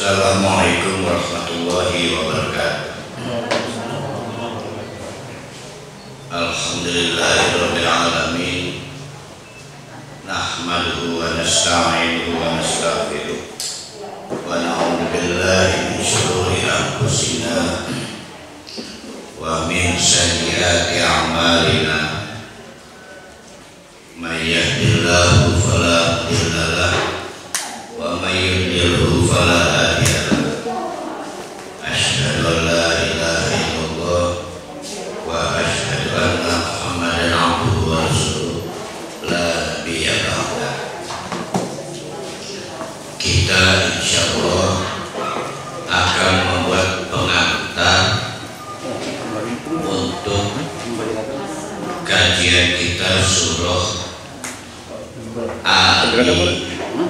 Assalamualaikum warahmatullahi wabarakatuh. Alhamdulillahirabbil alamin. Nahmaduhu wa nasta'inuhu wa nastaghfiruh. Wa na'udzu billahi min shururi anfusina wa min sayyiati a'malina. May yahdihillahu fala mudilla lahu wa may yudlilhu fala hadiya lahu. Asyhadu an la ilaha illallah wa asyhadu anna Muhammadan abduhu wa rasuluh la nabiyya ba'da. Kita insyaallah akan membuat pengantar untuk kajian kita surah Ali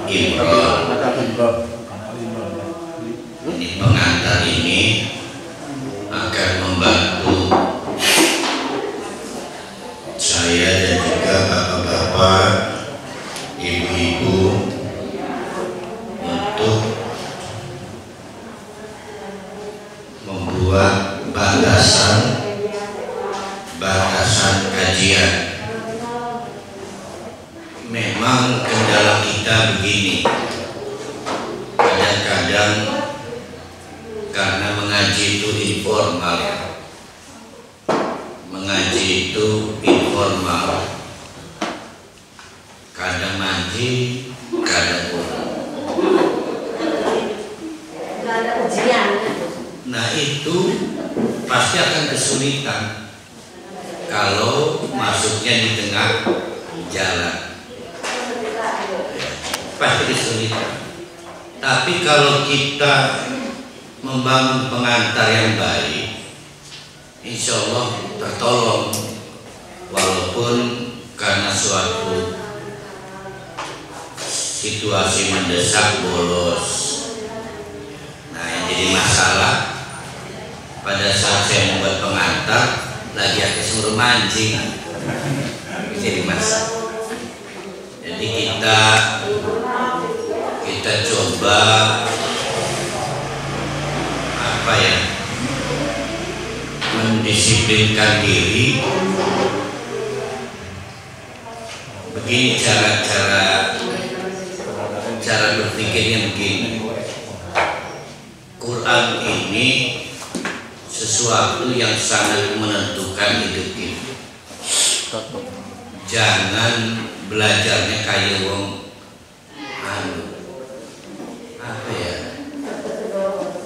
Imran. Ini pengantar ini akan membantu saya dan juga bapak-bapak, ibu-ibu untuk membuat batasan kajian. Memang kendala kita begini, kadang-kadang karena mengaji itu informal ya, mengaji itu informal, kadang ngaji, kadang kurang. Nah itu pasti akan kesulitan kalau masuknya di tengah jalan, pasti kesulitan. Tapi kalau kita membangun pengantar yang baik, insya Allah tertolong, walaupun karena suatu situasi mendesak bolos. Nah yang jadi masalah pada saat saya membuat pengantar lagi aku suruh mancing, jadi masalah. Jadi kita coba apa ya, mendisiplinkan diri. Begini cara berpikirnya begini. Quran ini sesuatu yang sangat menentukan hidup kita. Jangan belajarnya kayak wong apa ya,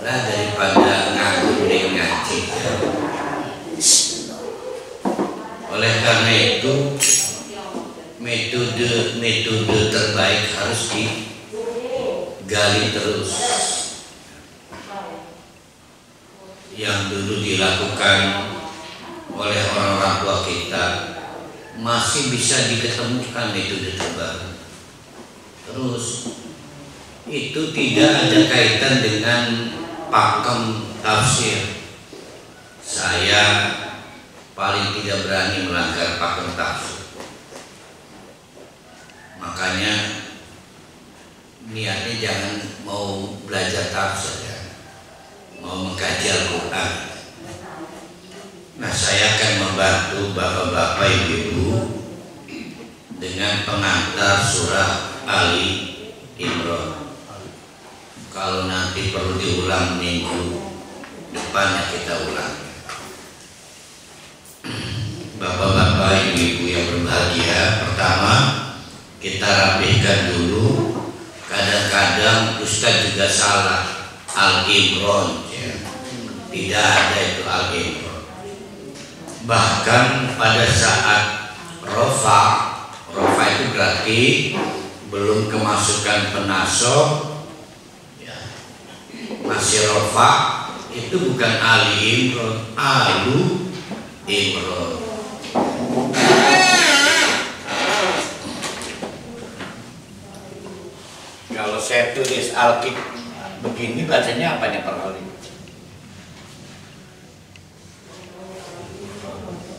lah daripada nganggur dengan ngaji. Oleh karena itu metode terbaik harus digali terus. Yang dulu dilakukan oleh orang-orang tua kita masih bisa diketemukan metode terbaru. Terus itu tidak ada kaitan dengan pakem tafsir. Saya paling tidak berani melanggar pakem tafsir. Makanya niatnya jangan mau belajar tafsir ya, mau mengkaji Al-Quran. Nah saya akan membantu bapak-bapak ibu-ibu dengan pengantar surah Ali Imran. Kalau nanti perlu diulang minggu depannya kita ulang. Bapak-bapak ibu-ibu yang berbahagia, pertama kita rapihkan dulu. Kadang-kadang Ustadz juga salah, Al-Imran ya. Tidak ada itu Al-Imran. Bahkan pada saat rofa itu berarti belum kemasukan penasob ya, masih rofa, itu bukan Ali Imran, Alu Imran. Kalau saya tulis Alkitab begini bacanya apa nih Pak Ali?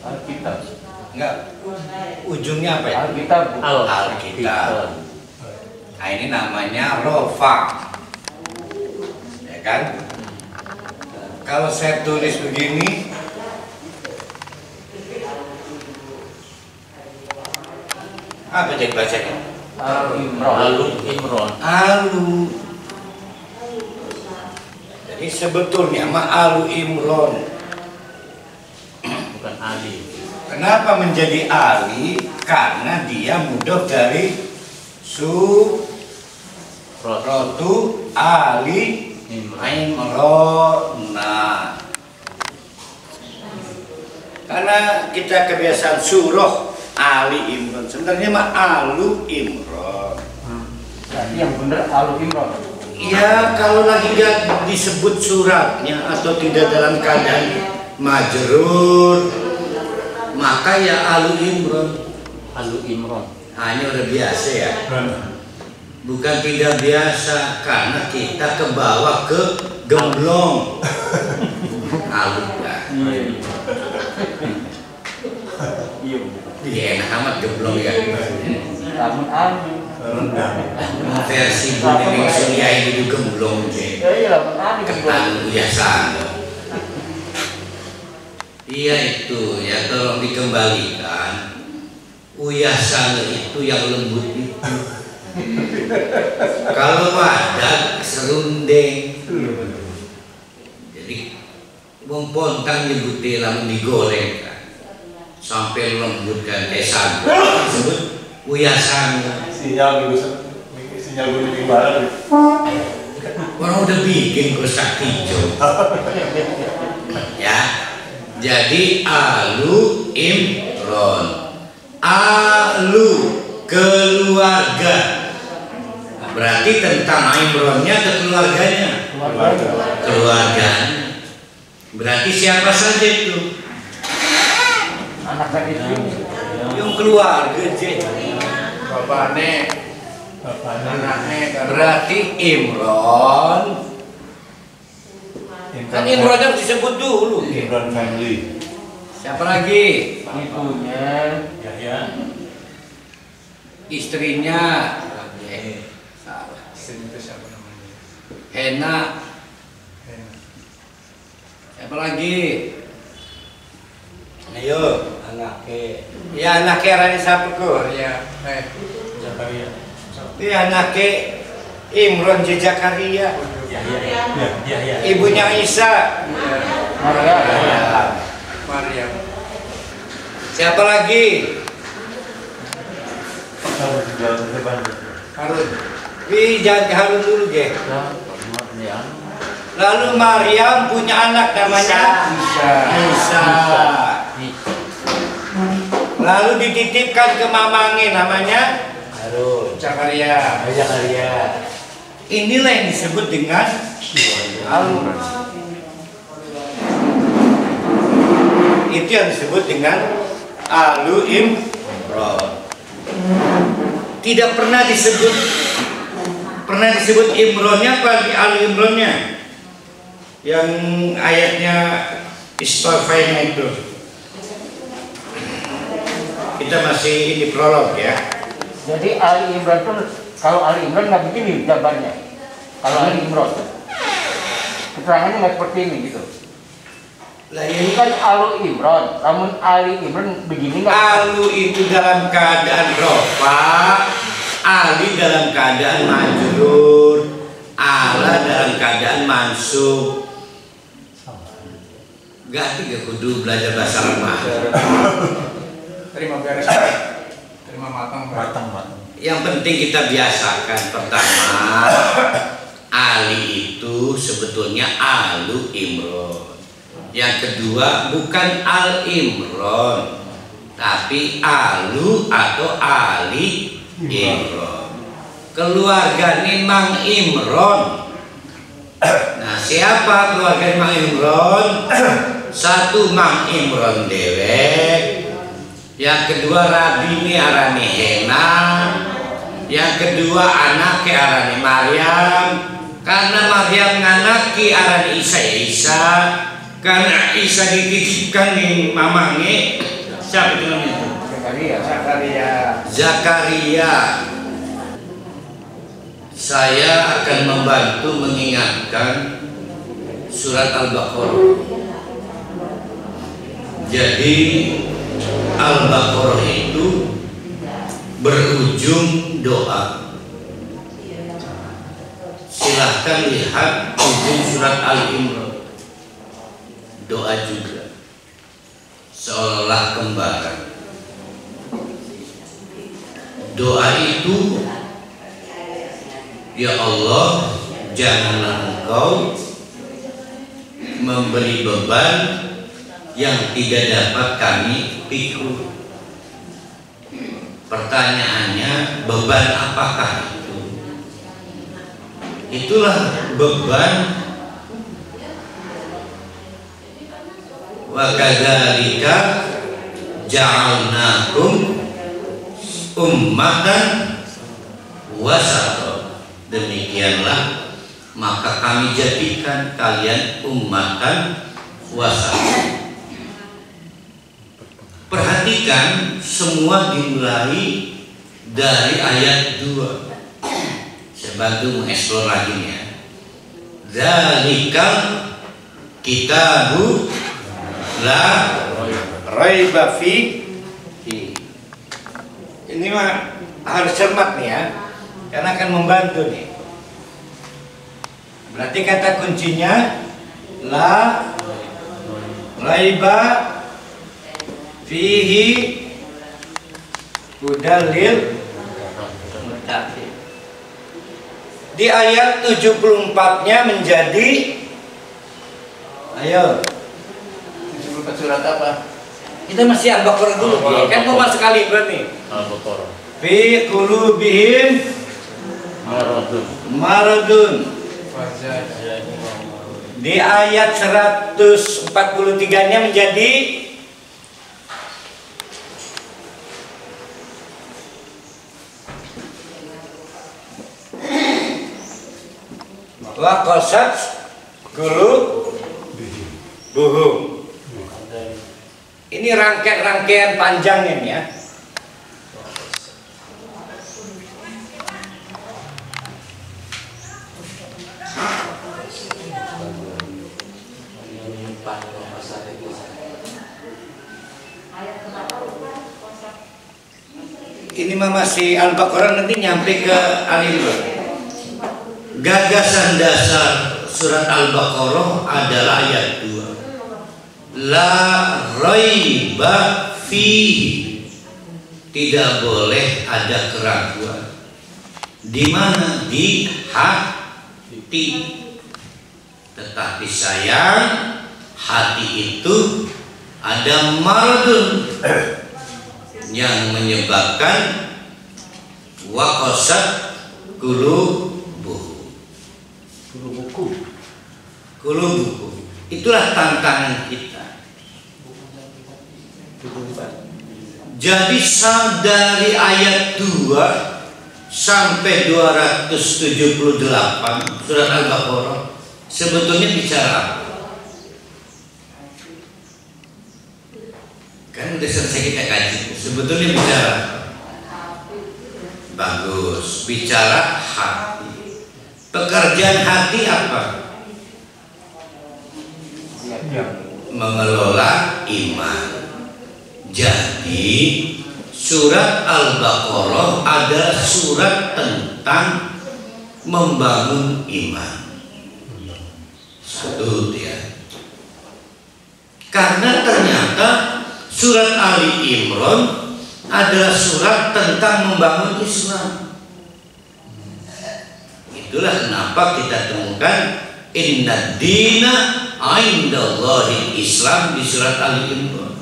Alkitab. Enggak. Ujungnya apa ya? Alkitab. Alkitab. Nah ini namanya rofa. kan? Kalau saya tulis begini, apa jadi bacanya? Al-Imron. Alu. Jadi sebetulnya mah Alu Imron. Bukan Ali. Kenapa menjadi Ali? Karena dia mudhof dari Rotu Ali Imron. Nah, karena kita kebiasaan surah Ali Imron, sebenarnya mah Alu Imron. Jadi yang benar Alu Imron. Ya, kalau lagi nggak disebut suratnya atau tidak dalam keadaan majrur, maka ya Alu Imron. Alu Imron. Hanya udah biasa ya. Bukan tidak biasa, karena kita ke bawah ke gemblong. Alu ya. Iya. Iya, enak amat gemblong ya. Lamun Alu. Versi Budi Surya itu gemblong je. Iya, lamun Alu. Ketan biasa. Iya itu ya, tolong dikembalikan. Uyasan itu yang lembut itu. Kalau padat serundeng. Jadi wong pontang nyebut lamun digoreng kan. Sampai lembut kan kesan. Disebut uyasan. Sinyal gunung di barat. Orang udah bikin kosak hijau. Ya. Jadi Alu Imron. Alu keluarga. Nah, berarti tentang Imronnya atau keluarganya? Keluarga. Berarti siapa saja itu? Anak dan istri. Yang keluarga je. Bapaknya anaknya Berarti Imron. Kan Imronnya harus disebut dulu. Imron family. Siapa lagi? Ibunya. Ya. Istrinya. Salah. Itu siapa namanya? Hena. Siapa lagi? Ayo, anaknya. Ya anaknya Rani siapa kok? Ya, Zakaria. Iya anaknya Imron je Zakaria. Ya. Ibunya Isa. Maria. Maryam. Siapa lagi? Kamu di jalan depan. Harun. Wih, jangan ke Harun dulu, Ge. Ya. Lalu Maryam punya anak namanya Isa. Lalu dititipkan ke mamangnya namanya Harun. Zakaria. Inilah yang disebut dengan Alu. Itu yang disebut dengan Alu Imron. Tidak pernah disebut Imronnya apa di Alu Imronnya? Yang ayatnya Istofaina itu. Kita masih di prolog ya. Jadi Ali Imran tuh, kalau Ali Imran nggak begini gambarnya. Kalau Ali Imran, keterangannya nggak seperti ini gitu. Lah Ini kan Alu Imran, namun Ali Imran begini nggak? Alu itu dalam keadaan rofa, Ali dalam keadaan majrur, Ala dalam keadaan mansub. Gak tiga kudu belajar bahasa Arab. Terima beres. Terima matang. Yang penting kita biasakan pertama, Ali itu sebetulnya Alu Imron. Yang kedua bukan Al Imron, tapi Alu atau Ali Imron. Keluarga Mang Imron. Nah, siapa keluarga Mang Imron? Satu Mang Imron dewek. Yang kedua Rabini arane Hena. Yang kedua anaknya arane Maryam. Karena Maryam nganaki arane Isa. Karena Isa dititipkan di mamangnya. Siapa itu namanya? Zakaria. Saya akan membantu mengingatkan surat Al-Baqarah. Jadi Al-Baqarah itu berujung doa. Silahkan lihat ujung surat Al-Imran, doa juga, seolah kembaran. Doa itu, ya Allah, janganlah Engkau memberi beban yang tidak dapat kami pikul. Pertanyaannya, beban apakah itu? Itulah beban. Wa kadzalika ja'alnakum ummatan wasata. Demikianlah maka kami jadikan kalian ummatan wasata. Perhatikan, semua dimulai dari ayat 2. Saya bantu mengeksplor lagi ya. Zalikal kitabu la raiba fi. Ini mah harus cermat nih ya, karena akan membantu nih. Berarti kata kuncinya la raiba fihi hudalil muttaqin. Di ayat 74-nya menjadi, ayo 74 surat apa? kita masih Al-Baqarah dulu, kan mau masuk kali berarti. Al-Baqarah. Fi qulubihim maradun. Di ayat 143-nya menjadi wa qasat qulubuhum. Ini rangkaian panjangnya ya. Ini mah masih Al-Baqarah, nanti nyampe ke Al-Imran. Gagasan dasar surat Al-Baqarah adalah ayat 2. La raiba fihi. Tidak boleh ada keraguan. Di mana? Di hati. Tetapi sayang, hati itu ada maradun yang menyebabkan waqasat qulubuhum. Qulubuhum. Itulah tantangan kita. Jadi dari ayat 2 sampai 278 surat Al-Baqarah sebetulnya bicara apa? Kan udah selesai kita kaji. Sebetulnya bicara bagus, bicara hati. Pekerjaan hati apa? Mengelola iman. Jadi surat Al-Baqarah adalah surat tentang membangun iman. Satu ya. Karena ternyata surat Ali Imran adalah surat tentang membangun Islam. Itulah kenapa kita temukan inna dina indallahi Islam di surat Ali Imran.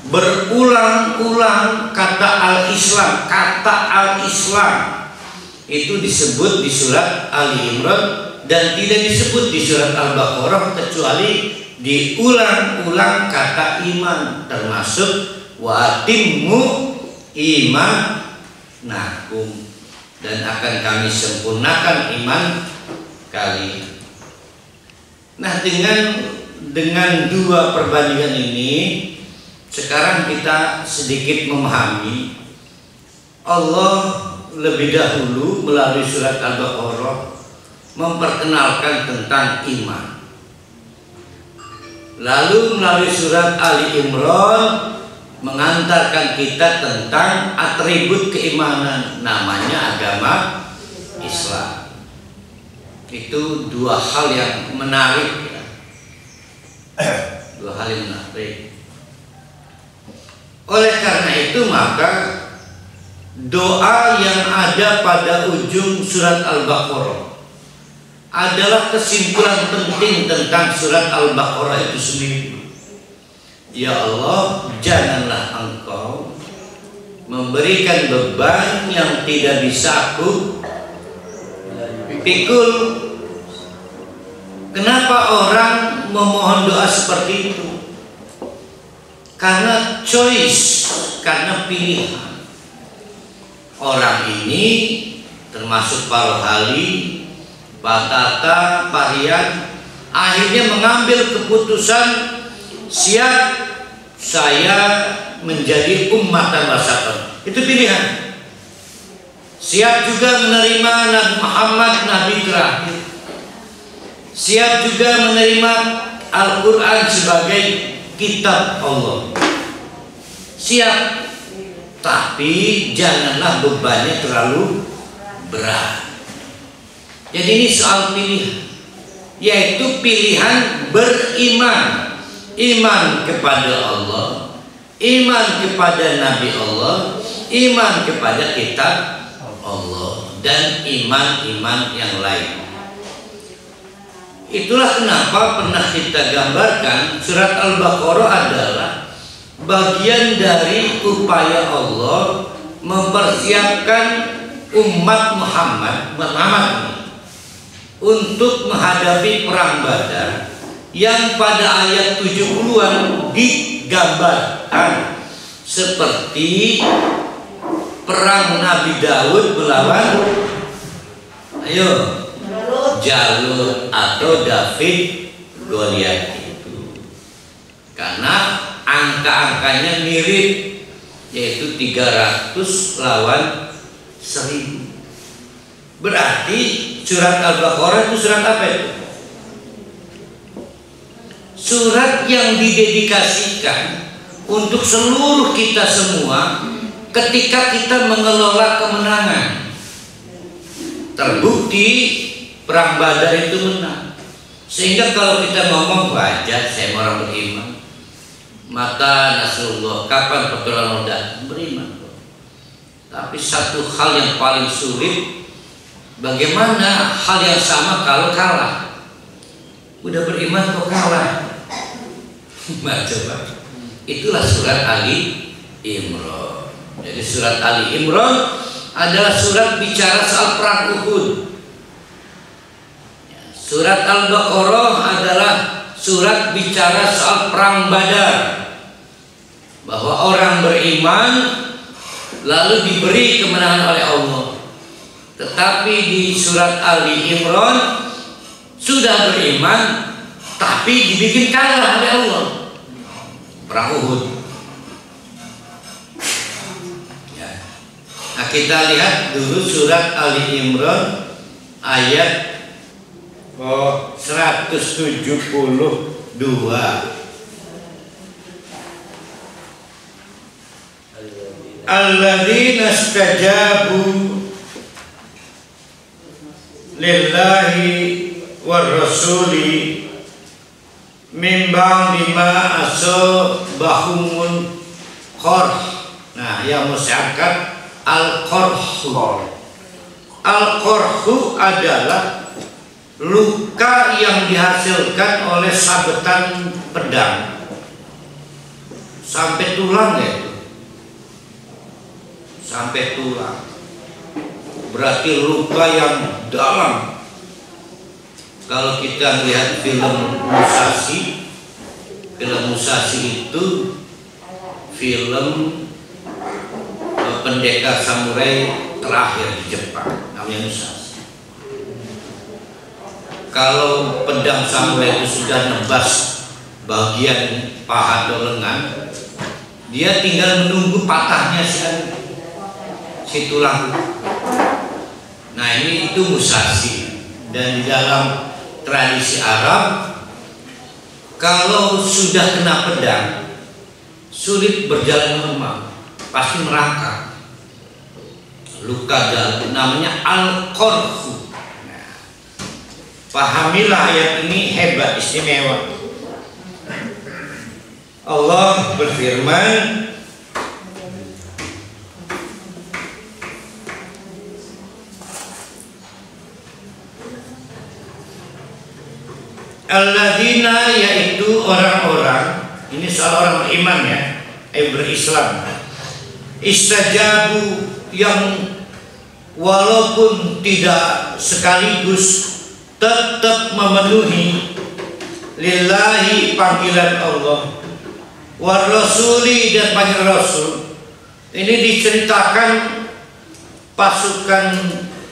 Berulang-ulang kata al-Islam, kata al-Islam itu disebut di surat Ali Imran dan tidak disebut di surat Al-Baqarah, kecuali diulang-ulang kata iman, termasuk wa atimmu imanakum, dan akan kami sempurnakan iman kalian. Nah, dengan dua perbandingan ini sekarang kita sedikit memahami Allah lebih dahulu melalui surat Al-Baqarah memperkenalkan tentang iman. Lalu melalui surat Ali Imran mengantarkan kita tentang atribut keimanan, namanya agama Islam. Itu dua hal yang menarik ya. Dua hal yang menarik. Oleh karena itu maka doa yang ada pada ujung surat Al-Baqarah adalah kesimpulan penting tentang surat Al-Baqarah itu sendiri. Ya Allah, janganlah Engkau memberikan beban yang tidak bisa aku pikul. Kenapa orang memohon doa seperti itu? Karena choice, karena pilihan. Orang ini termasuk Pak Rohali, Pak Tata, Pak Rian, akhirnya mengambil keputusan siap saya menjadi ummatan wasatan. Itu pilihan. Siap juga menerima Nabi Muhammad, Nabi terakhir. Siap juga menerima Al-Quran sebagai kitab Allah. Siap. Tapi janganlah bebannya terlalu berat. Jadi ini soal pilihan, yaitu pilihan beriman. Iman kepada Allah, iman kepada Nabi Allah, iman kepada kitab Allah, dan iman-iman yang lain. Itulah kenapa pernah kita gambarkan surat Al-Baqarah adalah bagian dari upaya Allah mempersiapkan umat Muhammad untuk menghadapi perang Badar yang pada ayat 70-an digambarkan seperti perang Nabi Daud melawan Jalut atau David Goliat itu. Karena angka-angkanya mirip, yaitu 300 lawan 1000. Berarti surat Al-Baqarah itu surat apa itu? Surat yang didedikasikan untuk seluruh kita semua ketika kita mengelola kemenangan. Terbukti perang Badar itu menang. Sehingga kalau kita ngomong wajar, saya orang beriman, mata Nasrullah, kapan pertolongan datang? Beriman. Tapi satu hal yang paling sulit, bagaimana hal yang sama kalau kalah? Udah beriman kok kalah? Coba. Itulah surat Ali Imran. Jadi surat Ali Imran adalah surat bicara soal perang Uhud. Surat Al-Baqarah adalah surat bicara soal perang Badar, bahwa orang beriman lalu diberi kemenangan oleh Allah. Tetapi di surat Ali Imran sudah beriman tapi dibikin kalah oleh Allah, perang Uhud. Ya. Nah, kita lihat dulu surat Ali Imran ayat 172. Alladzina istajabu lillahi war rasuli min ba'di ma asabahumul qarh. Nah, yang musyakat al-qarhu. Al-qarhu adalah luka yang dihasilkan oleh sabetan pedang sampai tulang, ya, sampai tulang. Berarti luka yang dalam. Kalau kita lihat film Musashi itu film pendekar samurai terakhir di Jepang, namanya Musashi. Kalau pedang samurai itu sudah nebas bagian paha atau lengan, dia tinggal menunggu patahnya si tulang. Nah, ini itu Musashi. Dan di dalam tradisi Arab, kalau sudah kena pedang sulit berjalan normal, pasti merangkak. Luka dalam namanya al-qorhu. Nah, pahamilah ayat ini hebat, istimewa. Allah berfirman, alladzina, yaitu orang-orang, ini soal orang beriman ya, berislam, istajabu, yang walaupun tidak sekaligus tetap memenuhi lillahi, panggilan Allah, war rasuli, dan panggilan Rasul. Ini diceritakan pasukan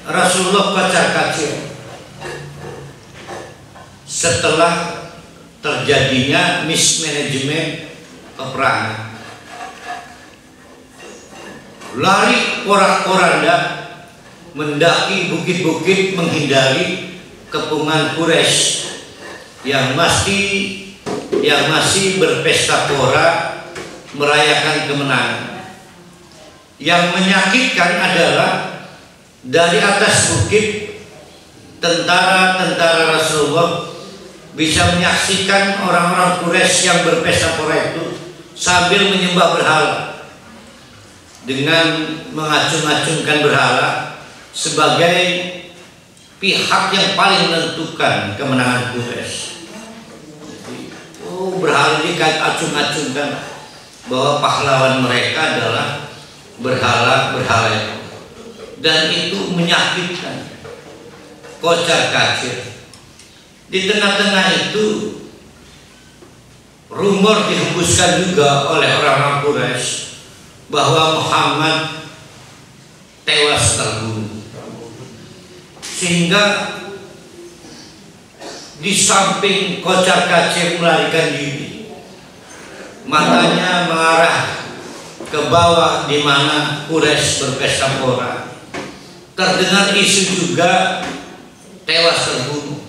Rasulullah kacar-kacir setelah terjadinya mismanagement peperangan. Lari porak-poranda mendaki bukit-bukit menghindari kepungan Quraisy yang masih berpesta pora merayakan kemenangan. Yang menyakitkan adalah dari atas bukit tentara-tentara Rasulullah bisa menyaksikan orang-orang Quraisy yang berpesta pora itu sambil menyembah berhala dengan mengacung-acungkan berhala sebagai pihak yang paling menentukan kemenangan Quraisy. Berhala ini acung-acungkan bahwa pahlawan mereka adalah berhala-berhala itu, dan itu menyakitkan, kocar-kacir. Di tengah-tengah itu rumor dihembuskan juga oleh orang-orang Quraisy bahwa Muhammad tewas terbunuh, sehingga di samping kocar-kacir melarikan diri, matanya mengarah ke bawah di mana Quraisy berpesta pora, terdengar isu juga tewas terbunuh.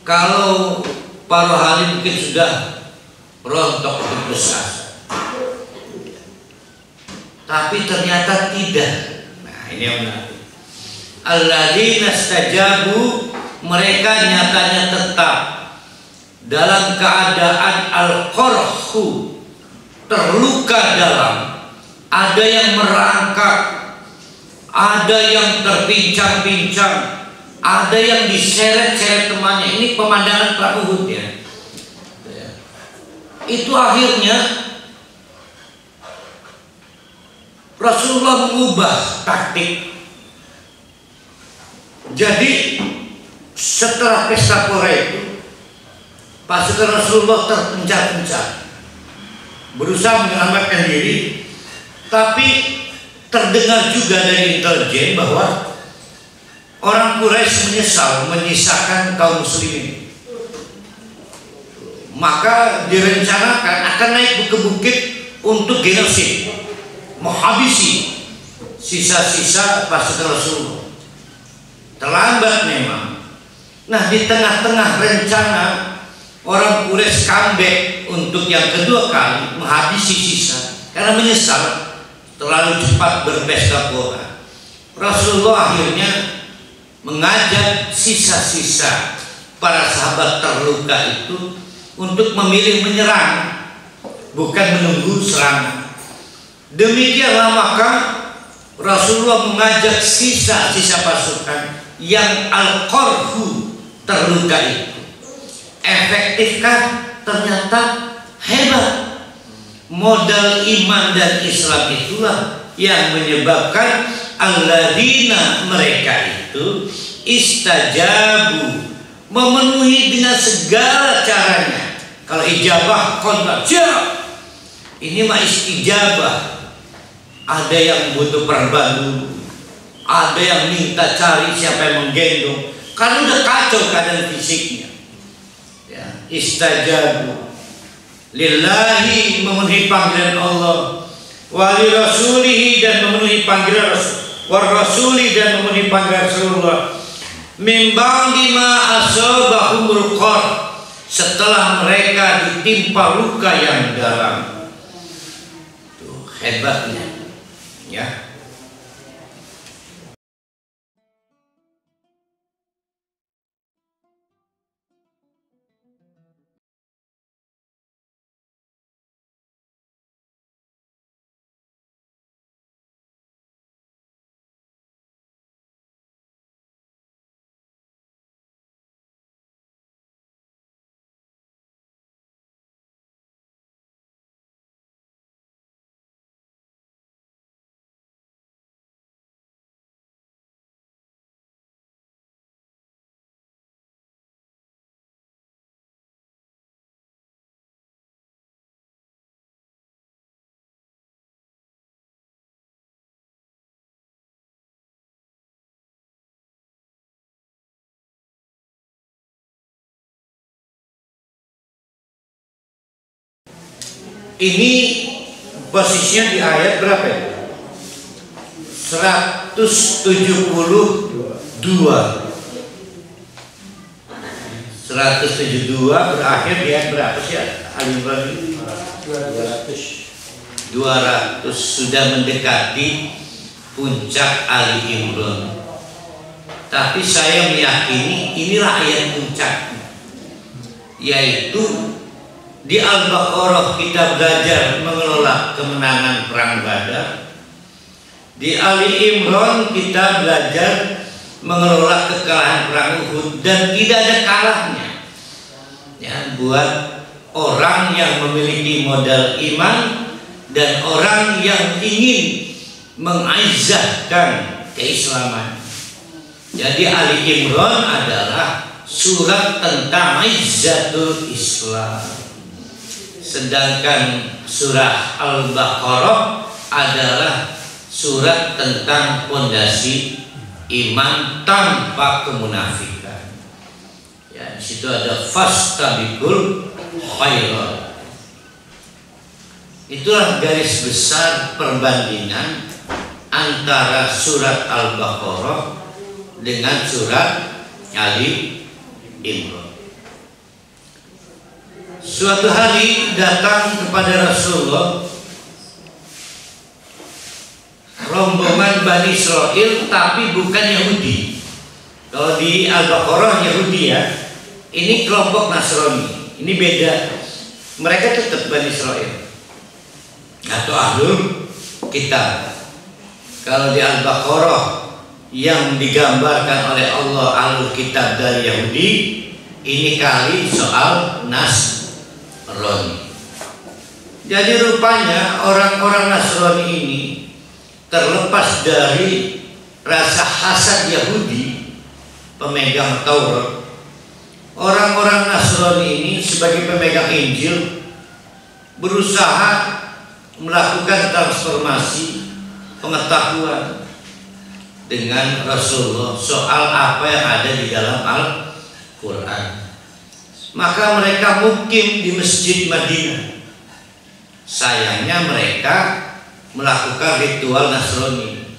Kalau para ahli mungkin sudah rontok putus asa, tapi ternyata tidak. Nah, ini yang menarik. Alladzina istajabu, mereka nyatanya tetap dalam keadaan al-qorhu, terluka dalam. Ada yang merangkak, ada yang terpincang-pincang, ada yang diseret-seret temannya. Ini pemandangan perang Uhud ya. Itu akhirnya Rasulullah mengubah taktik. Jadi setelah pesta pora itu, pasukan Rasulullah terpencar-pencar, berusaha menyelamatkan diri, tapi terdengar juga dari intelijen bahwa orang Quraisy menyesal menyisakan kaum muslimin. Maka direncanakan akan naik ke bukit untuk genosid, menghabisi sisa-sisa pasukan Rasulullah. Terlambat memang. Nah, di tengah-tengah rencana orang Quraisy comeback untuk yang kedua kali menghabisi sisa karena menyesal terlalu cepat berpesta pora, Rasulullah akhirnya mengajak sisa-sisa para sahabat terluka itu untuk memilih menyerang, bukan menunggu serangan. Demikianlah maka Rasulullah mengajak sisa-sisa pasukan yang al-qorhu, terluka itu. Efektifkah? Ternyata hebat. Modal iman dan Islam itulah yang menyebabkan alladzina, mereka itu istajabu, memenuhi dengan segala caranya. Kalau ijabah kontak, ini mah istijabah. Ada yang butuh perban, ada yang minta cari siapa yang menggendong karena udah kacau keadaan fisiknya ya. Istajabu lillahi, memenuhi panggilan Allah, wali rasulihi, dan memenuhi panggilan Rasul, war rasuli, dan memenuhi panggilan Rasulullah, min ba'di ma asabahumul qarh, setelah mereka ditimpa luka yang dalam. Tuh hebatnya, ya. Ini posisinya di ayat berapa ya? 172 berakhir di ayat berapa sih? Al-Imran 200 sudah mendekati puncak Ali Imran. Tapi saya meyakini inilah ayat puncaknya, yaitu di Al-Baqarah kita belajar mengelola kemenangan perang Badar. Di Ali Imran kita belajar mengelola kekalahan perang Uhud, dan tidak ada kalahnya. Ya, buat orang yang memiliki modal iman dan orang yang ingin mengaizahkan keislaman. Jadi Ali Imran adalah surat tentang izzatul Islam. Sedangkan surah Al-Baqarah adalah surat tentang fondasi iman tanpa kemunafikan. Ya, di situ ada fastabiqul khairat. Itulah garis besar perbandingan antara surat Al-Baqarah dengan surat Ali Imran. Suatu hari datang kepada Rasulullah rombongan Bani Israel, tapi bukan Yahudi. Kalau di Al-Baqarah Yahudi ya, ini kelompok Nasrani. Ini beda. Mereka tetap Bani Israel atau Ahlul Kitab. Kalau di Al-Baqarah yang digambarkan oleh Allah Ahlul Kitab dari Yahudi, ini kali soal Nasrani. Jadi rupanya orang-orang Nasrani ini terlepas dari rasa hasad Yahudi pemegang Taurat, orang-orang Nasrani ini sebagai pemegang Injil berusaha melakukan transformasi pengetahuan dengan Rasulullah soal apa yang ada di dalam Al-Quran. Maka mereka mukim di Masjid Madinah. Sayangnya mereka melakukan ritual Nasrani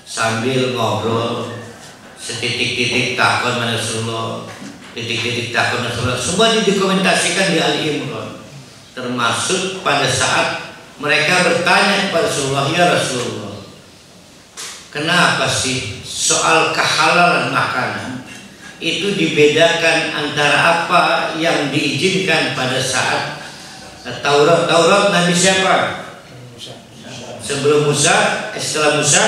sambil ngobrol, setitik-titik takon Rasulullah, titik-titik takon Rasulullah. Semua didokumentasikan di Ali Imran. Termasuk pada saat mereka bertanya kepada Rasulullah, ya Rasulullah, kenapa sih soal kehalalan makanan itu dibedakan antara apa yang diizinkan pada saat Taurat Nabi siapa? Sebelum Musa, setelah Musa?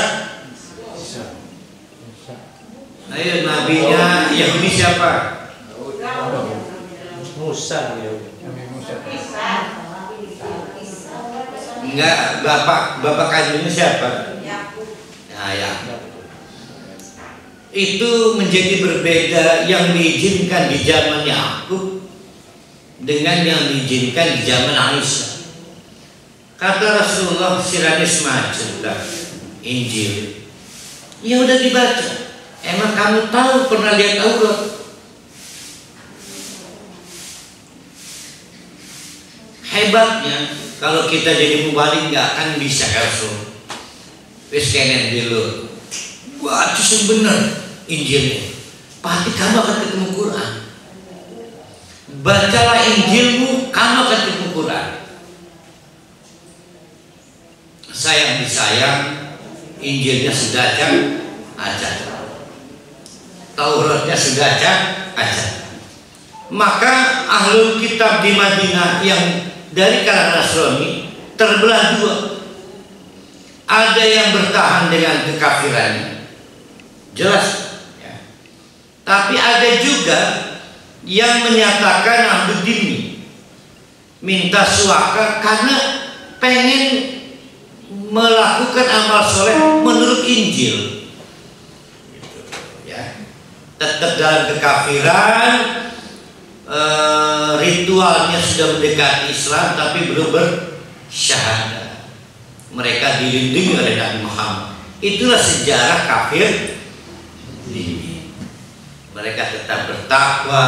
Ayo nabinya Yahudi siapa? Musa. Enggak, bapak kandungnya siapa? Nah, ya. Itu menjadi berbeda yang diizinkan di zaman Yakub dengan yang diizinkan di zaman Aisyah. Kata Rasulullah, Siranis Majah Injil, ya udah dibaca. Emang kamu tahu pernah lihat Taurat? Hebatnya kalau kita jadi mubalik nggak akan bisa Rasul. Wis kenen dulu, baca yang benar Injilnya, pasti kamu akan ketemu Quran. bacalah Injilmu, kamu akan ketemu Quran. Sayang disayang, Injilnya sudah aja, Tauratnya sudah aja. Maka ahlul kitab di Madinah yang dari kalangan Nasrani terbelah dua. Ada yang bertahan dengan kekafirannya, jelas ya. Tapi ada juga yang menyatakan ahlu dini, minta suaka karena pengen melakukan amal soleh menurut Injil, gitu, ya. Tetap dalam kekafiran, ritualnya sudah mendekati Islam tapi belum bersyahadat. Mereka dilindungi oleh Nabi Muhammad. Itulah sejarah kafir ini. Mereka tetap bertakwa,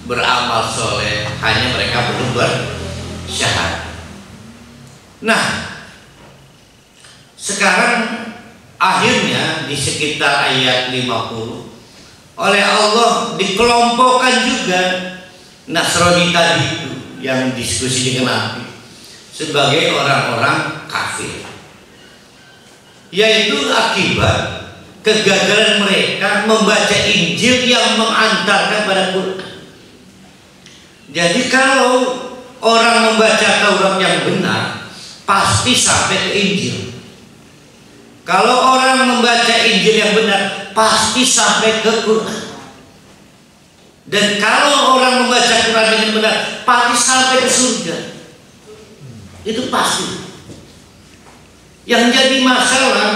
beramal soleh, hanya mereka belum bersyahadat. Nah, sekarang akhirnya di sekitar ayat 50 oleh Allah dikelompokkan juga Nasrani tadi itu yang diskusi dengan Nabi sebagai orang-orang kafir, yaitu akibat kegagalan mereka membaca Injil yang mengantarkan pada Quran. Jadi kalau orang membaca Taurat yang benar pasti sampai ke Injil. Kalau orang membaca Injil yang benar pasti sampai ke Quran. Dan kalau orang membaca Quran dengan benar pasti sampai ke surga. Itu pasti. Yang jadi masalah,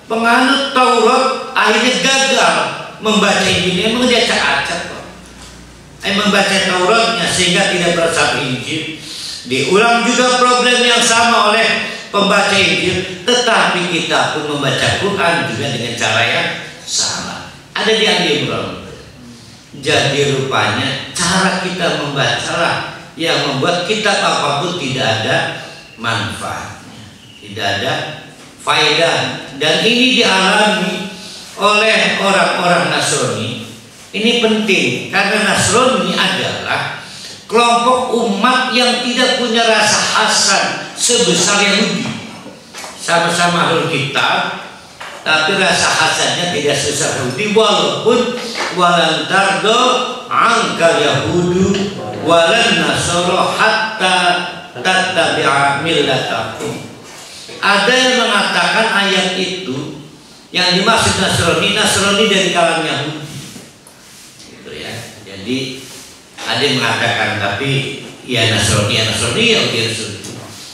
penganut Taurat akhirnya gagal membaca Injil. Memang dia acak-acak kok. Membaca Tauratnya sehingga tidak berasa Injil. Diulang juga problem yang sama oleh pembaca Injil, tetapi kita pun membaca Quran juga dengan cara yang salah. Ada di Ali Imran. Jadi rupanya cara kita membacalah yang membuat kitab apapun tidak ada manfaatnya, tidak ada faedah. Dan ini dialami oleh orang-orang Nasrani. Ini penting karena Nasrani adalah kelompok umat yang tidak punya rasa hasad sebesar Yahudi. Sama-sama ahlul kitab, tapi rasa hasadnya tidak sebesar Yahudi. Walaupun walan tardo angkal Yahudu walan nasoro hatta tattabi'a millatakum. Ada yang mengatakan ayat itu yang dimaksud Nasrani dari kalangan Yahudi, gitu ya. Jadi ada yang mengatakan tapi ya Nasrani Yahudi.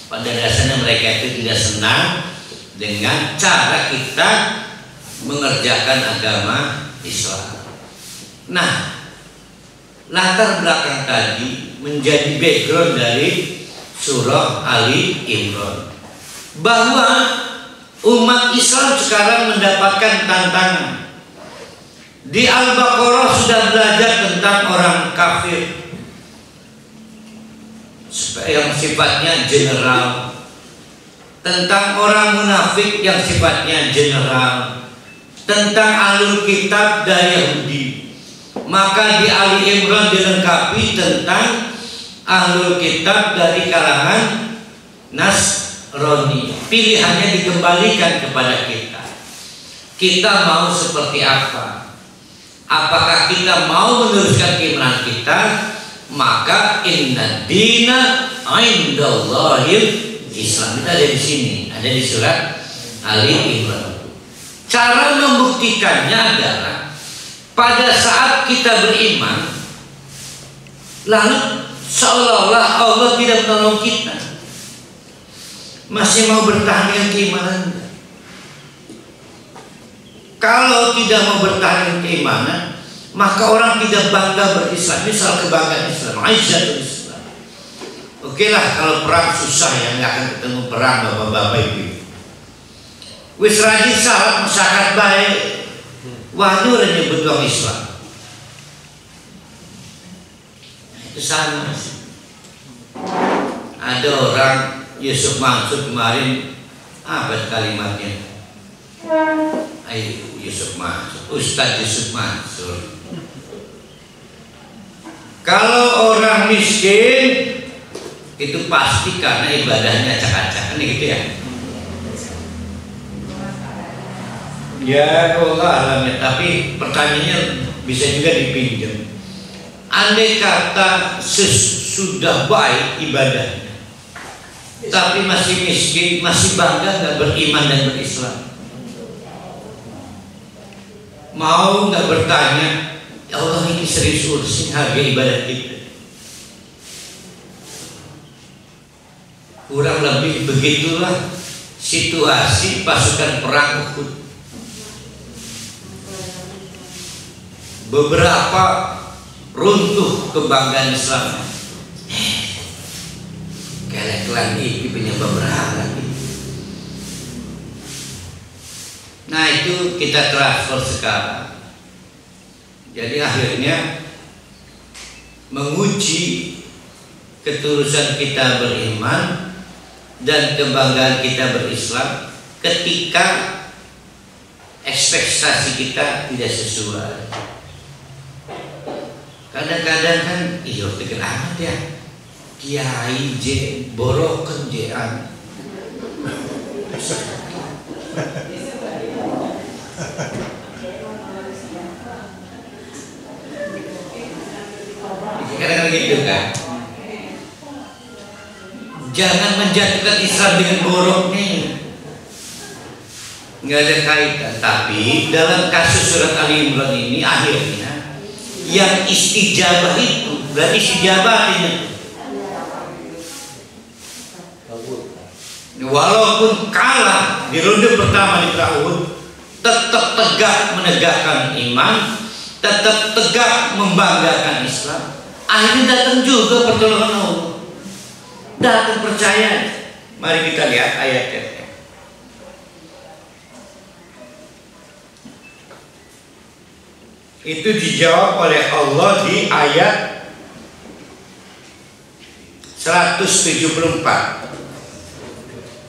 Pada dasarnya mereka itu tidak senang dengan cara kita mengerjakan agama Islam. Nah, latar belakang tadi menjadi background dari surah Ali Imran, bahwa umat Islam sekarang mendapatkan tantangan. Di Al-Baqarah sudah belajar tentang orang kafir yang sifatnya general, tentang orang munafik yang sifatnya general, tentang ahlul kitab dari Yahudi. Maka di Ali Imran dilengkapi tentang ahlul kitab dari kalangan Nasrani. Pilihannya dikembalikan kepada kita. Kita mau seperti apa? Apakah kita mau meneruskan keimanan kita? Maka inna dina indallahil Islam. Kita ada di sini, ada di surat Ali Imran. Cara membuktikannya adalah pada saat kita beriman, lalu seolah-olah Allah tidak menolong kita, masih mau bertahan dengan keimanan. Kalau tidak mau bertahan dengan keimanan, maka orang tidak bangga berislam. Misal kebanggaan Islam, Aisyah Islam. Oke lah, kalau perang susah ya, nggak akan ketemu perang bapak-bapak ibu. Wis rajin salat masyarakat baik, wahyu udah nyebut orang Islam. Itu sama. Ada orang Yusuf Mansur kemarin, apa kalimatnya? Ayo Yusuf Mansur, Ustadz Yusuf Mansur. Kalau orang miskin itu pasti karena ibadahnya acak-acak, kan gitu ya. Ya Allah alamnya, tapi pertanyaannya bisa juga dipinjam. Andai kata sudah baik ibadahnya, tapi masih miskin, masih bangga nggak beriman dan berislam? Mau nggak bertanya, ya Allah ini serius urusin harga ibadah kita? Kurang lebih begitulah situasi pasukan perang Uhud. Beberapa runtuh kebanggaan Islam. Kelek lagi punya beberapa lagi. Nah itu kita transfer sekarang. Jadi akhirnya menguji ketulusan kita beriman dan kebanggaan kita berislam ketika ekspektasi kita tidak sesuai. Kadang-kadang kan iya tegar amat ya, kiai J boroken J-an. Kadang-kadang gitu kan. Jangan menjatuhkan Islam dengan borok nih, nggak ada kaitan. Tapi dalam kasus surat Ali Imran ini akhirnya yang istijabah itu berarti istijabah ini, walaupun kalah di ronde pertama di Uhud, tetap tegak menegakkan iman, tetap tegak membanggakan Islam. Akhirnya datang juga pertolongan Allah, datang percaya. Mari kita lihat ayatnya. Itu dijawab oleh Allah di ayat 174.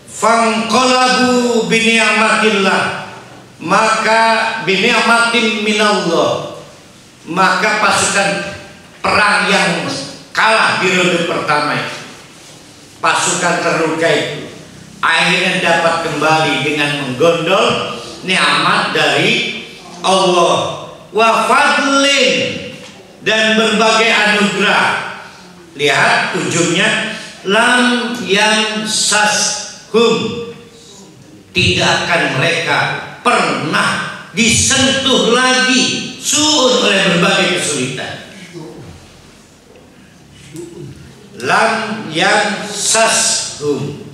Fanqalabu bini'matillah, maka bini'matin minallah, maka pasukan perang yang kalah di ronde pertama itu, pasukan terluka itu akhirnya dapat kembali dengan menggondol nikmat dari Allah, wa fadlin, dan berbagai anugerah. Lihat ujungnya, lam yansashum, tidak akan mereka pernah disentuh lagi su'un oleh berbagai kesulitan. Lam yansashum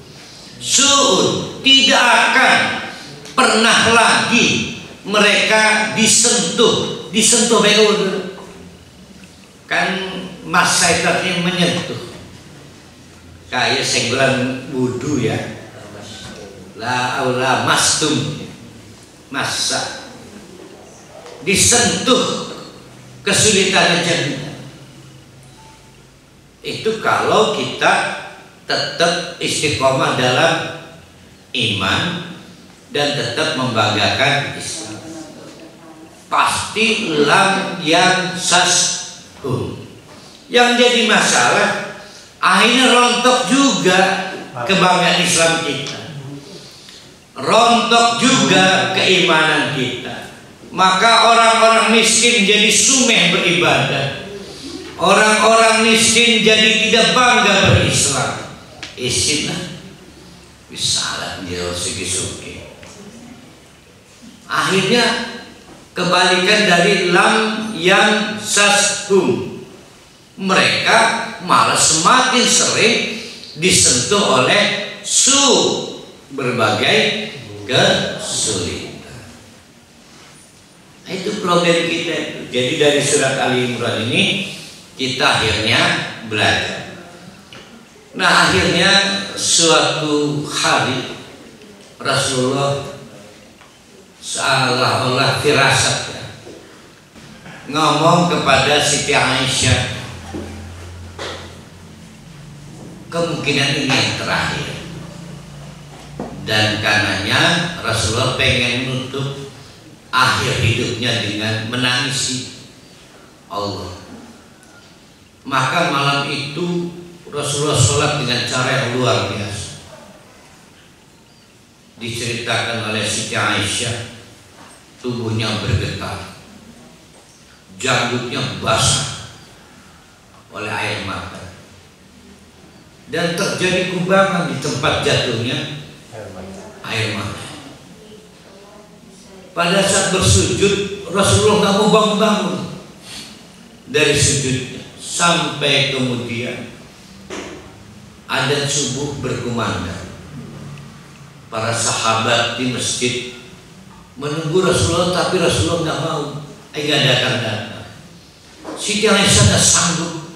su'un, tidak akan pernah lagi mereka disentuh beul. Kan masa itu artinya menyentuh, kayak senggolan wudu ya, la aula mastum, masa disentuh kesulitan aja. Itu kalau kita tetap istiqomah dalam iman dan tetap membanggakan Islam, pasti lam yansashum. Yang jadi masalah akhirnya rontok juga kebanggaan Islam kita, rontok juga keimanan kita. Maka orang-orang miskin jadi sumeh beribadah, orang-orang miskin jadi tidak bangga berislam. Isilah bisalah dia sugi-sugi. Akhirnya kebalikan dari lam yansashum, mereka malah semakin sering disentuh oleh berbagai kesulitan. Itu problem kita itu. Jadi dari surat Ali Imran ini kita akhirnya belajar. Nah akhirnya suatu hari Rasulullah seolah-olah firasat ya, ngomong kepada Siti Aisyah, kemungkinan ini yang terakhir. Dan karenanya Rasulullah pengen menutup akhir hidupnya dengan menangisi Allah. Maka malam itu Rasulullah sholat dengan cara yang luar biasa. Diceritakan oleh Siti Aisyah, tubuhnya bergetar, janggutnya basah oleh air mata, dan terjadi kubangan di tempat jatuhnya air mata. Pada saat bersujud, Rasulullah nggak mau bangun-bangun dari sujudnya, sampai kemudian adzan subuh berkumandang. Para sahabat di masjid menunggu Rasulullah, tapi Rasulullah nggak mau, nggak datang. Siti Aisyah nggak sanggup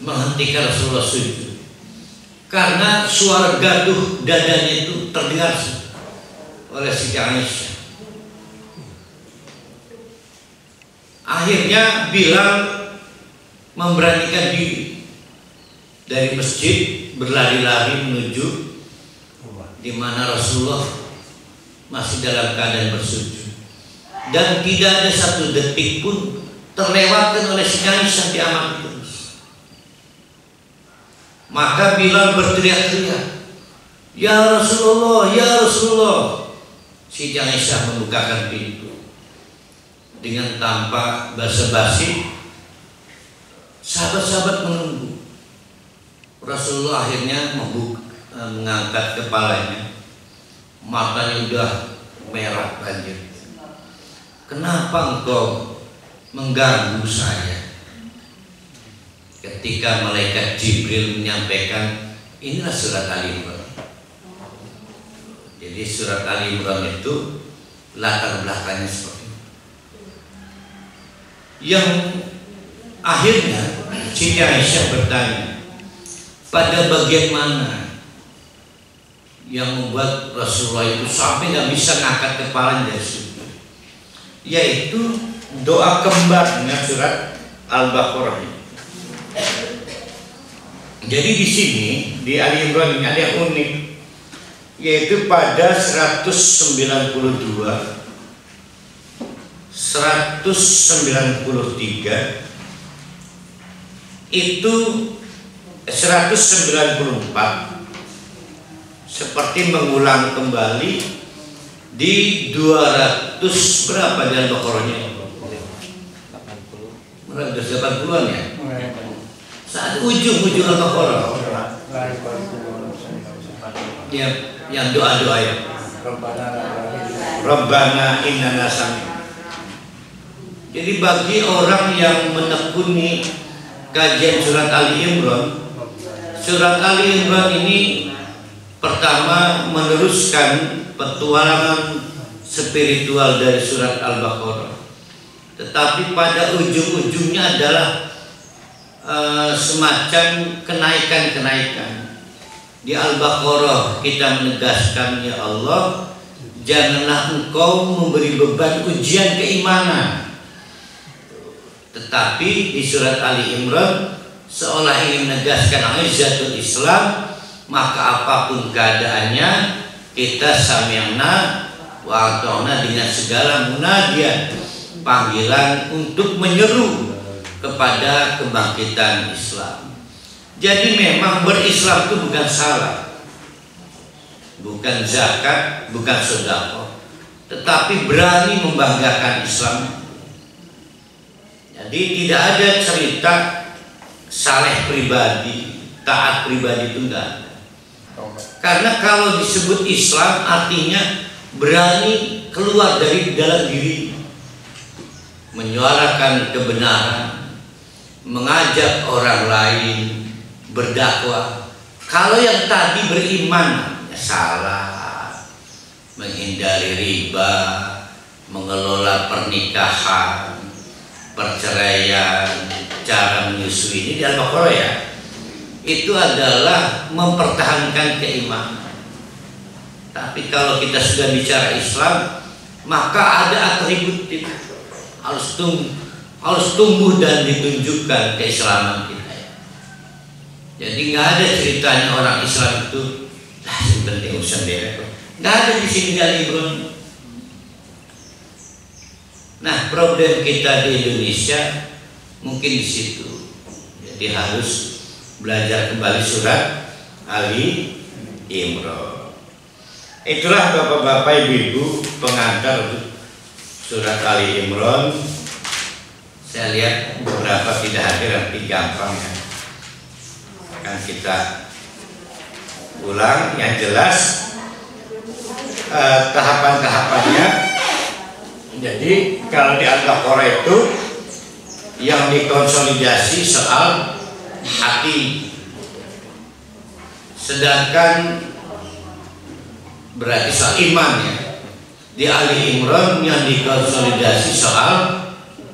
menghentikan Rasulullah sujud karena suara gaduh dadanya itu terdengar oleh Siti Aisyah. Akhirnya Bilal memberanikan diri dari masjid, berlari-lari menuju di mana Rasulullah masih dalam keadaan bersujud, dan tidak ada satu detik pun terlewatkan oleh Siti Aisyah, diamati terus. Maka Bilal berteriak-teriak, "Ya Rasulullah, ya Rasulullah." Siti Aisyah membukakan pintu dengan tanpa basa-basi. Sahabat-sahabat menunggu. Rasulullah akhirnya mengangkat kepalanya, matanya udah merah banjir. "Kenapa engkau mengganggu saya?" Ketika malaikat Jibril menyampaikan, inilah surat Ali Imran. Jadi surat Ali Imran itu latar belakangnya seperti itu. Yang akhirnya Siti Aisyah bertanya, pada bagian mana yang membuat Rasulullah itu sampai nggak bisa ngangkat kepalanya dari sujud? Yaitu doa kembarnya surat Al-Baqarah. Jadi di sini di Ali Imran ini ada yang unik, yaitu pada 192, 193 itu 194 seperti mengulang kembali di 200 berapa di Al-Baqarahnya? 180-an ya? Saat ujung-ujung Al-Baqarah. Ya, yang doa-doa ya. Rabbana innana sami'na. Jadi bagi orang yang menekuni kajian surat Ali Imran, surat Ali Imran ini pertama meneruskan petualangan spiritual dari surat Al-Baqarah, tetapi pada ujung-ujungnya adalah semacam kenaikan-kenaikan. Di Al-Baqarah kita menegaskan, ya Allah, janganlah engkau memberi beban ujian keimanan. Tetapi di surat Ali Imran seolah ingin menegaskan izzatul Islam, maka apapun keadaannya kita sami'na wa ata'na dengan segala munadian, panggilan untuk menyeru kepada kebangkitan Islam. Jadi memang berislam itu bukan salah, bukan zakat, bukan sedekah, tetapi berani membanggakan Islam. Jadi tidak ada cerita saleh pribadi, taat pribadi itu enggak ada. Karena kalau disebut Islam artinya berani keluar dari dalam diri, menyuarakan kebenaran, mengajak orang lain, berdakwah. Kalau yang tadi beriman ya salah, menghindari riba, mengelola pernikahan, perceraian, cara menyusui, ini di Al-Baqarah ya, itu adalah mempertahankan keimanan. Tapi kalau kita sudah bicara Islam, maka ada atributif, harus tumbuh dan ditunjukkan keislaman kita. Jadi nggak ada ceritanya orang Islam itu penting urusan beres, nggak ada di sini dari Ibrahim. Nah, problem kita di Indonesia mungkin di situ. Jadi harus belajar kembali surat Ali Imran. Itulah bapak-bapak ibu-ibu pengantar surat Ali Imran. Saya lihat beberapa tidak hadir, tapi gampang ya. Akan kita ulang yang jelas tahapan-tahapannya. Jadi kalau di Al-Baqarah itu yang dikonsolidasi soal hati, sedangkan berarti soal iman ya. Di Ali Imran yang dikonsolidasi soal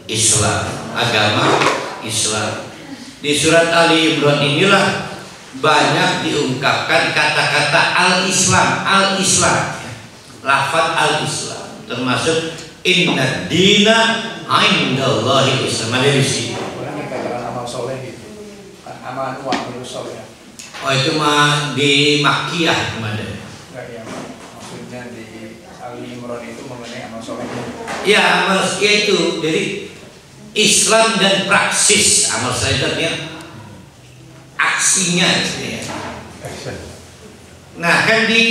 Islam, agama Islam. Di surat Ali Imran inilah banyak diungkapkan kata-kata al-Islam, al-Islam, lafaz al-Islam, termasuk inna dina indallahi Islam. Ada di sini. Orang yang katakan amal soleh itu, amal wa'amil soleh. Oh itu mah di Makkiyah kemarin. Enggak ya, maksudnya di Ali Imran itu mengenai amal soleh. Ya, itu jadi Islam dan praksis amal soleh itu aksinya gitu ya. Nah kan di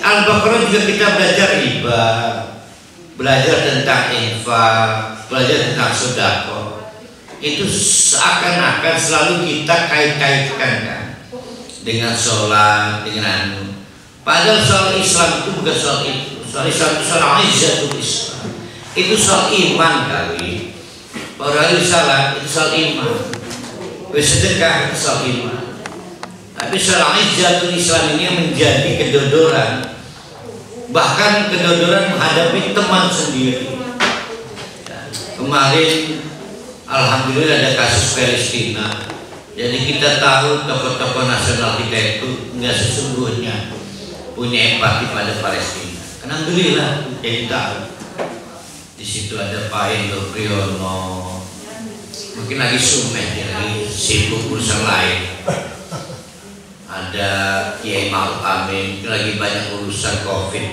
Al-Baqarah juga kita belajar riba, belajar tentang infak, belajar tentang sedekah. Itu seakan-akan selalu kita kait-kaitkan kan dengan sholat, dengan padahal soal Islam itu bukan soal itu. Soal Islam itu soal izzatul Islam. Itu soal iman kali. Orang salat itu soal iman. Bersedekah itu soal iman. Tapi soal izzatul Islam ini menjadi kedodoran. Bahkan kedodoran menghadapi teman sendiri. Kemarin alhamdulillah ada kasus Palestina. Jadi kita tahu tokoh-tokoh nasional kita itu nggak sesungguhnya punya empati pada Palestina. Alhamdulillah jadi tahu. Di situ ada Pak Endo Priyono, mungkin lagi sumeh dia lagi sibuk urusan lain. Ada Kiai Ma'ruf Amin, lagi banyak urusan COVID.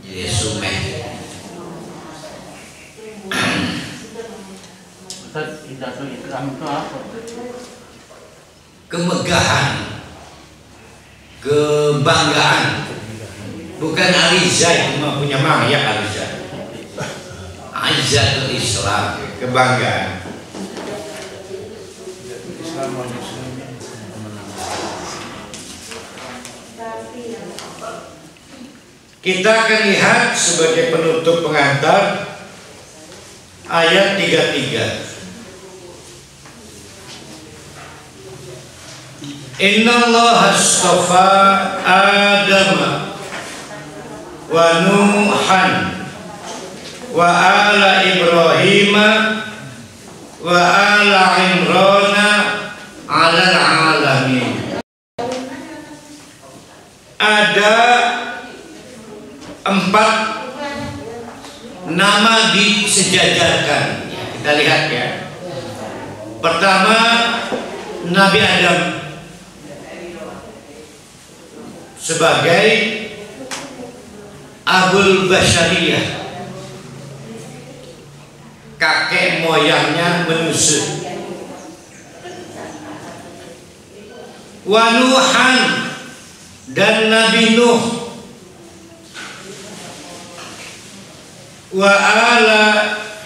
Jadi sumeh. Hidayatul Islam itu apa? Kemegahan, kebanggaan. Bukan Aliza itu mah punya ya Aliza. Izzatul Islam, kebanggaan. Islam muslimin. Kita akan lihat sebagai penutup pengantar ayat 33. Innallaha astafa Adama wa Nuhan wa ala Ibrahim wa ala Imran ala alamin. Ada 4 nama disejajarkan. Kita lihat ya. Pertama Nabi Adam sebagai Abul Bashariyah, kakek moyangnya manusia. Wa Nuhan dan Nabi Nuh, wa ala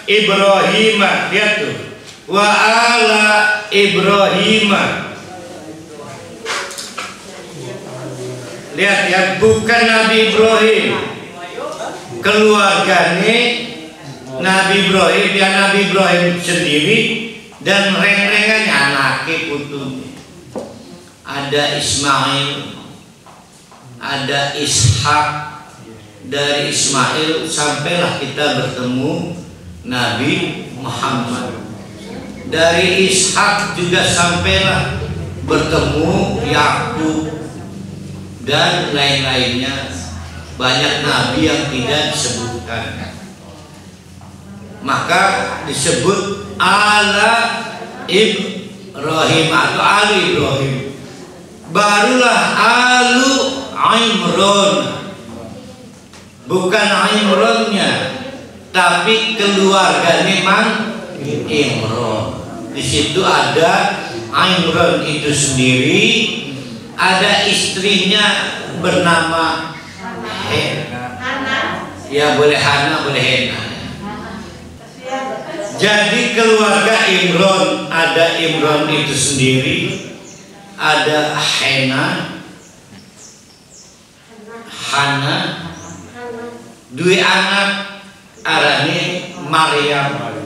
Ibrahim, lihat tuh, wa ala Ibrahim. Lihat ya, bukan Nabi Ibrahim, keluarganya Nabi Ibrahim, ya Nabi Ibrahim sendiri dan reng-rengannya anaknya putunya. Ada Ismail, ada Ishak. Dari Ismail sampailah kita bertemu Nabi Muhammad. Dari Ishak juga sampailah bertemu Yakub dan lain-lainnya. Banyak nabi yang tidak disebutkan. Maka disebut ala Ibrahim atau ali Ibrahim. Barulah alu Imran. Bukan Imrannya, tapi keluarganya Imran. Di situ ada Imran itu sendiri, ada istrinya bernama ya boleh Hana boleh Hena. Jadi keluarga Imran, ada Imran itu sendiri, ada Hena, Hana, dua anak arane Maryam,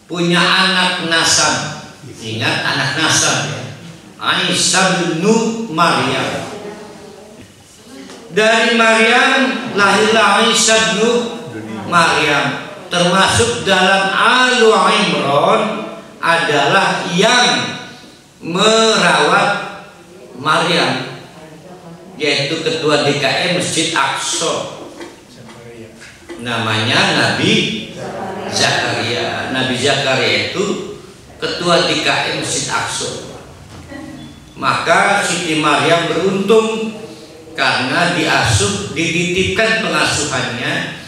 punya anak Nasab. Ingat anak Nasab ya, Aisyah bin Maryam. Dari Maryam lahirlah Aisyah bin Maryam. Termasuk dalam Alu Imran adalah yang merawat Maryam, yaitu ketua DKM Masjid Aqsa, namanya Nabi Zakaria. Nabi Zakaria itu ketua DKM Masjid Aqsa. Maka Siti Maryam beruntung karena diasuh, dititipkan pengasuhannya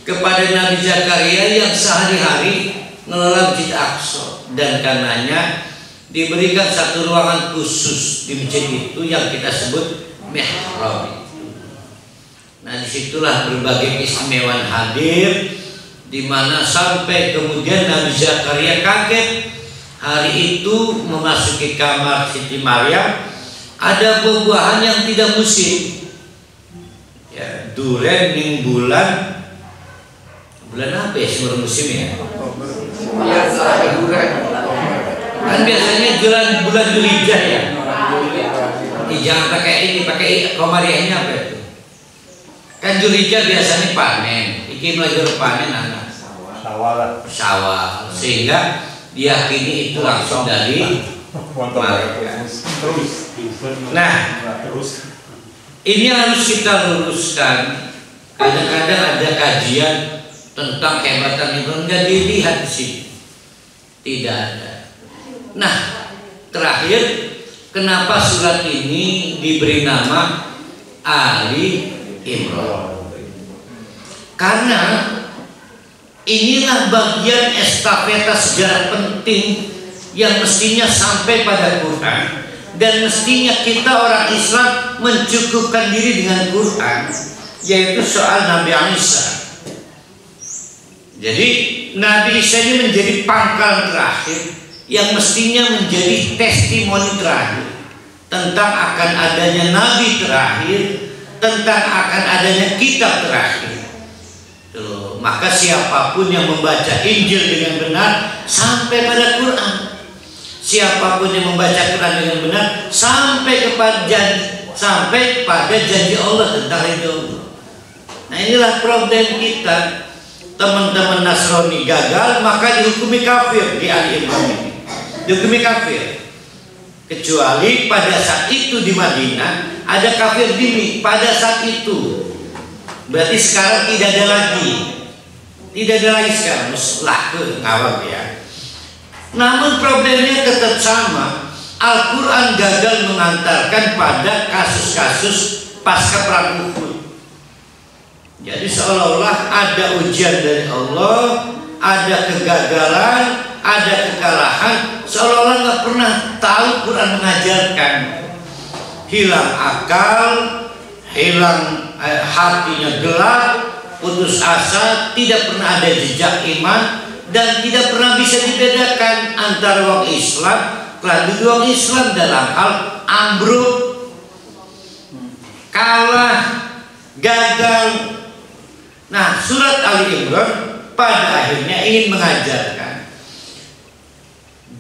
kepada Nabi Zakaria yang sehari-hari mengelola Masjid Aqsa, dan karenanya diberikan satu ruangan khusus di masjid itu yang kita sebut mihrab. Nah, disitulah berbagai keistimewaan hadir, di mana sampai kemudian Nabi Zakaria kaget hari itu memasuki kamar Siti Maryam ada buah-buahan yang tidak musim. Ya, duren ning bulan apa ya sebelum musim ya? Kan biasanya bulan Dzulhijjah ya. Jangan pakai ini, pakai komariahnya apa itu? Kan Dzulhijjah biasanya panen, iki lagi panen anak. Sawal. Sehingga diyakini itu langsung dari mereka. Nah, ini harus kita luruskan. Kadang-kadang ada kajian tentang kehebatan itu nggak dilihat di sini, tidak ada. Nah, terakhir, kenapa surat ini diberi nama Ali Imran? Karena inilah bagian estafeta sejarah penting yang mestinya sampai pada Quran, dan mestinya kita orang Islam mencukupkan diri dengan Quran, yaitu soal Nabi Isa. Jadi Nabi Isa ini menjadi pangkal terakhir yang mestinya menjadi testimoni terakhir tentang akan adanya Nabi terakhir, tentang akan adanya kitab terakhir. Tuh, maka siapapun yang membaca Injil dengan benar sampai pada Quran, siapapun yang membaca Quran dengan benar sampai pada janji Allah tentang itu. Nah, inilah problem kita. Teman-teman Nasrani gagal, maka dihukumi kafir di Ali Imran ini. Dihukumi kafir. Kecuali pada saat itu di Madinah ada kafir dini pada saat itu. Berarti sekarang tidak ada lagi. Tidak ada lagi sekarang. Muslah ke ngawam ya. Namun problemnya tetap sama. Al-Quran gagal mengantarkan pada kasus-kasus pasca perang Uhud. Jadi seolah-olah ada ujian dari Allah, ada kegagalan, ada kekalahan, seolah-olah nggak pernah tahu Quran mengajarkan. Hilang akal, hilang hatinya gelap, putus asa, tidak pernah ada jejak iman, dan tidak pernah bisa dibedakan antara orang Islam, kelanjut orang Islam dalam hal ambruk, kalah, gagal. Nah, surat Ali Imran pada akhirnya ingin mengajarkan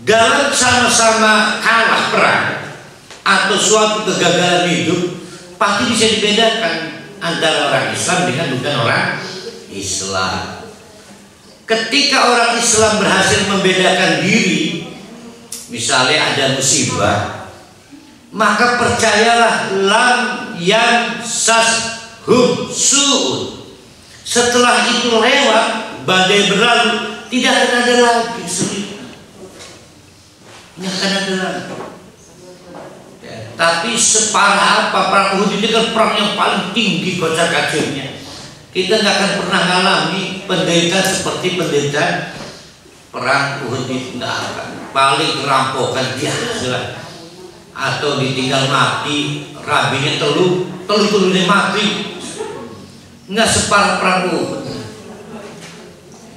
dalam sama-sama kalah perang atau suatu kegagalan hidup pasti bisa dibedakan antara orang Islam dengan bukan orang Islam. Ketika orang Islam berhasil membedakan diri, misalnya ada musibah, maka percayalah lam yang sashum su'ud. Setelah itu lewat, badai berlalu, tidak akan ada lagi kesulitan. Tidak akan ada lagi. Ya, tapi separah apa perang Uhud ini kan perang yang paling tinggi kocar kacirnya. Kita nggak akan pernah mengalami penderitaan seperti penderitaan perang Uhud ditinggalkan, paling kerampokan biasa, atau ditinggal mati, rabinya telur-telurnya mati, nggak separah perang Uhud.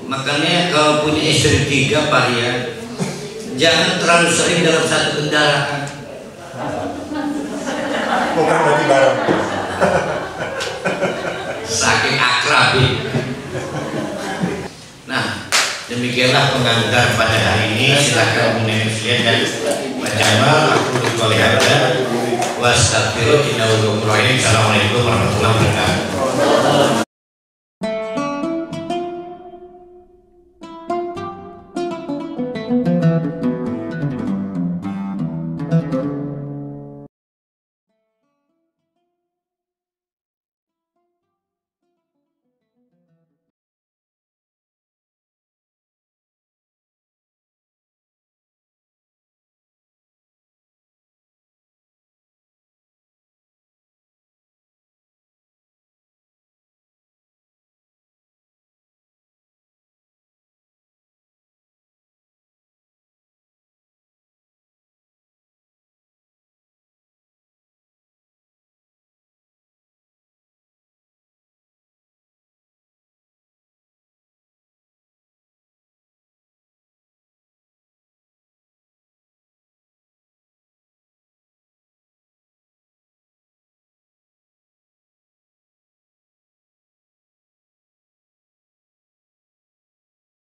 Makanya kalau punya istri 3 varian, jangan terlalu sering dalam satu kendaraan. Bukan berarti bareng. Saking akrab. Nah, demikianlah pengantar pada hari ini. Silakan menyaksikan dan baca. Aku dikoli hada. Wassalamualaikum warahmatullahi wabarakatuh.